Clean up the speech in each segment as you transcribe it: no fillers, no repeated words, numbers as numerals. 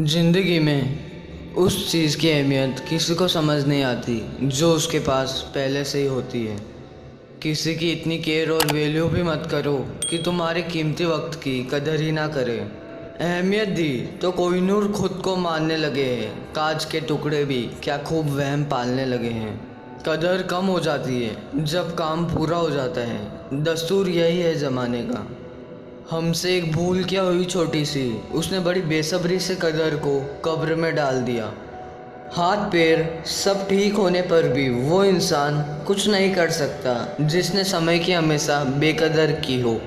जिंदगी में उस चीज़ की अहमियत किसी को समझ नहीं आती जो उसके पास पहले से ही होती है। किसी की इतनी केयर और वैल्यू भी मत करो कि तुम्हारे कीमती वक्त की कदर ही ना करे। अहमियत दी तो कोहिनूर खुद को मानने लगे हैं, कांच के टुकड़े भी क्या खूब वहम पालने लगे हैं। कदर कम हो जाती है जब काम पूरा हो जाता है, दस्तूर यही है ज़माने का। हमसे एक भूल क्या हुई छोटी सी, उसने बड़ी बेसब्री से कदर को कब्र में डाल दिया। हाथ पैर सब ठीक होने पर भी वो इंसान कुछ नहीं कर सकता जिसने समय की हमेशा बेकदर की हो।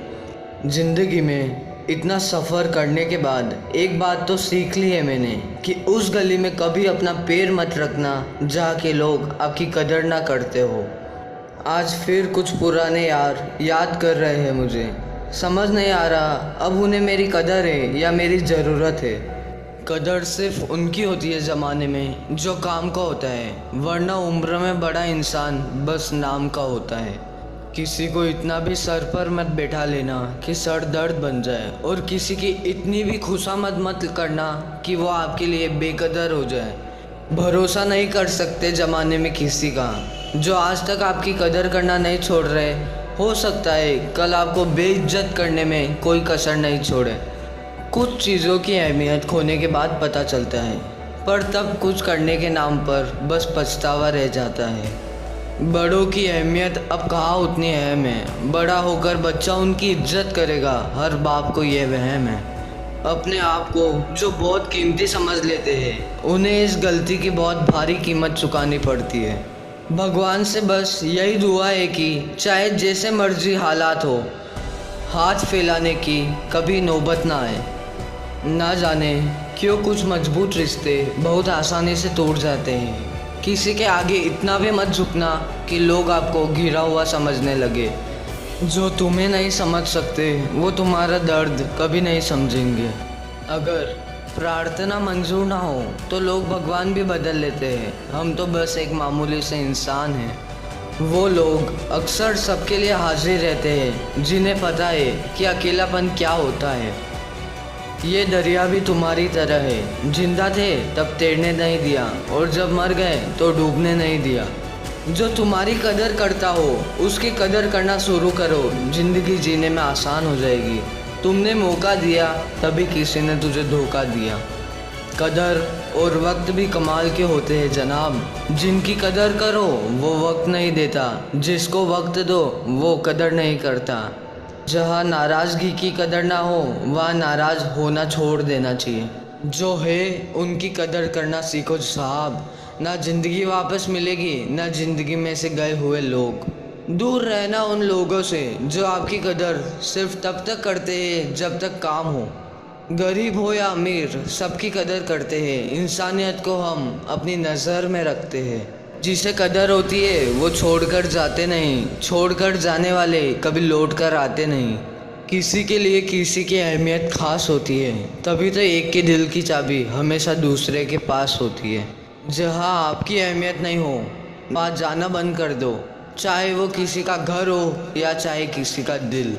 जिंदगी में इतना सफ़र करने के बाद एक बात तो सीख ली है मैंने कि उस गली में कभी अपना पैर मत रखना जहाँ के लोग आपकी कदर ना करते हो। आज फिर कुछ पुराने यार याद कर रहे हैं मुझे। समझ नहीं आ रहा अब उन्हें मेरी कदर है या मेरी ज़रूरत है। कदर सिर्फ उनकी होती है ज़माने में जो काम का होता है, वरना उम्र में बड़ा इंसान बस नाम का होता है। किसी को इतना भी सर पर मत बैठा लेना कि सर दर्द बन जाए, और किसी की इतनी भी खुशामद मत करना कि वो आपके लिए बेकदर हो जाए। भरोसा नहीं कर सकते ज़माने में किसी का। जो आज तक आपकी कदर करना नहीं छोड़ रहे, हो सकता है कल आपको बेइज्जत करने में कोई कसर नहीं छोड़े। कुछ चीज़ों की अहमियत खोने के बाद पता चलता है, पर तब कुछ करने के नाम पर बस पछतावा रह जाता है। बड़ों की अहमियत अब कहाँ उतनी अहम है। बड़ा होकर बच्चा उनकी इज्जत करेगा, हर बाप को यह वहम है। अपने आप को जो बहुत कीमती समझ लेते हैं, उन्हें इस गलती की बहुत भारी कीमत चुकानी पड़ती है। भगवान से बस यही दुआ है कि चाहे जैसे मर्जी हालात हो, हाथ फैलाने की कभी नौबत ना आए। ना जाने क्यों कुछ मजबूत रिश्ते बहुत आसानी से टूट जाते हैं। किसी के आगे इतना भी मत झुकना कि लोग आपको घिरा हुआ समझने लगे। जो तुम्हें नहीं समझ सकते वो तुम्हारा दर्द कभी नहीं समझेंगे। अगर प्रार्थना मंजूर ना हो तो लोग भगवान भी बदल लेते हैं। हम तो बस एक मामूली से इंसान हैं। वो लोग अक्सर सबके लिए हाजिर रहते हैं जिन्हें पता है कि अकेलापन क्या होता है। ये दरिया भी तुम्हारी तरह है, जिंदा थे तब तैरने नहीं दिया, और जब मर गए तो डूबने नहीं दिया। जो तुम्हारी कदर करता हो उसकी कदर करना शुरू करो, जिंदगी जीने में आसान हो जाएगी। तुमने मौका दिया तभी किसी ने तुझे धोखा दिया। कदर और वक्त भी कमाल के होते हैं जनाब। जिनकी कदर करो वो वक्त नहीं देता, जिसको वक्त दो वो कदर नहीं करता। जहाँ नाराज़गी की कदर ना हो वहाँ नाराज़ होना छोड़ देना चाहिए। जो है उनकी कदर करना सीखो साहब। ना ज़िंदगी वापस मिलेगी, ना ज़िंदगी में से गए हुए लोग। दूर रहना उन लोगों से जो आपकी कदर सिर्फ तब तक करते हैं जब तक काम हो। गरीब हो या अमीर, सबकी कदर करते हैं। इंसानियत को हम अपनी नज़र में रखते हैं। जिसे कदर होती है वो छोड़कर जाते नहीं, छोड़कर जाने वाले कभी लौट कर आते नहीं। किसी के लिए किसी की अहमियत खास होती है, तभी तो एक के दिल की चाबी हमेशा दूसरे के पास होती है। जहाँ आपकी अहमियत नहीं हो वहाँ जाना बंद कर दो, चाहे वो किसी का घर हो या चाहे किसी का दिल।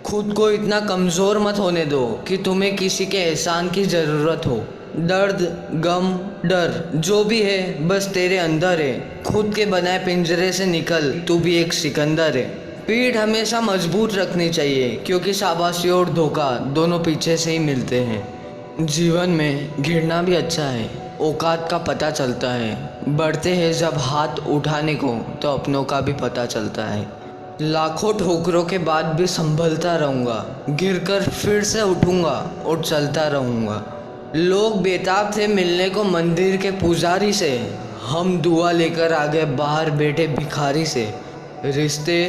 खुद को इतना कमज़ोर मत होने दो कि तुम्हें किसी के एहसान की ज़रूरत हो। दर्द, गम, डर जो भी है बस तेरे अंदर है। खुद के बनाए पिंजरे से निकल, तू भी एक सिकंदर है। पीठ हमेशा मजबूत रखनी चाहिए क्योंकि शाबाशी और धोखा दोनों पीछे से ही मिलते हैं। जीवन में घिरना भी अच्छा है, औकात का पता चलता है। बढ़ते हैं जब हाथ उठाने को तो अपनों का भी पता चलता है। लाखों ठोकरों के बाद भी संभलता रहूँगा, गिरकर फिर से उठूँगा और चलता रहूँगा। लोग बेताब थे मिलने को मंदिर के पुजारी से, हम दुआ लेकर आ गए बाहर बैठे भिखारी से। रिश्ते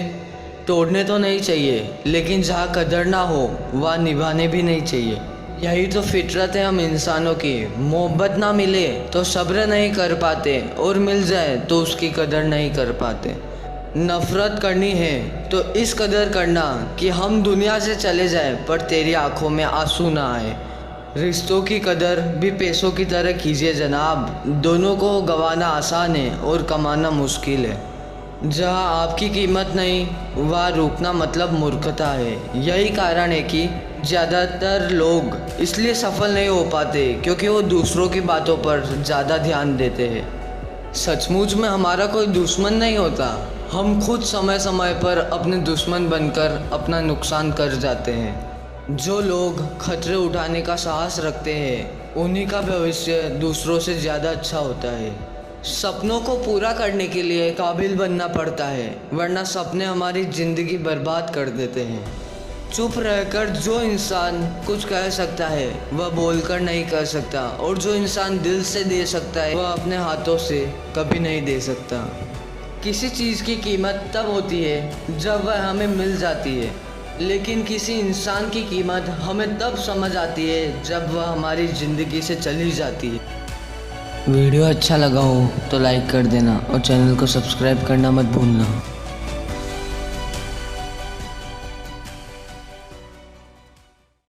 तोड़ने तो नहीं चाहिए, लेकिन जहाँ कदर ना हो वहाँ निभाने भी नहीं चाहिए। यही तो फितरत है हम इंसानों की। मोहब्बत ना मिले तो सब्र नहीं कर पाते, और मिल जाए तो उसकी कदर नहीं कर पाते। नफ़रत करनी है तो इस कदर करना कि हम दुनिया से चले जाएं पर तेरी आंखों में आंसू ना आए। रिश्तों की कदर भी पैसों की तरह कीजिए जनाब। दोनों को गंवाना आसान है और कमाना मुश्किल है। जहाँ आपकी कीमत नहीं, वहाँ रुकना मतलब मूर्खता है। यही कारण है कि ज़्यादातर लोग इसलिए सफल नहीं हो पाते क्योंकि वो दूसरों की बातों पर ज़्यादा ध्यान देते हैं। सचमुच में हमारा कोई दुश्मन नहीं होता, हम खुद समय समय पर अपने दुश्मन बनकर अपना नुकसान कर जाते हैं। जो लोग खतरे उठाने का साहस रखते हैं उन्हीं का भविष्य दूसरों से ज़्यादा अच्छा होता है। सपनों को पूरा करने के लिए काबिल बनना पड़ता है, वरना सपने हमारी ज़िंदगी बर्बाद कर देते हैं। चुप रहकर जो इंसान कुछ कह सकता है वह बोलकर नहीं कर सकता, और जो इंसान दिल से दे सकता है वह अपने हाथों से कभी नहीं दे सकता। किसी चीज़ की कीमत तब होती है जब वह हमें मिल जाती है, लेकिन किसी इंसान की कीमत हमें तब समझ आती है जब वह हमारी ज़िंदगी से चली जाती है। वीडियो अच्छा लगा हो तो लाइक कर देना और चैनल को सब्सक्राइब करना मत भूलना।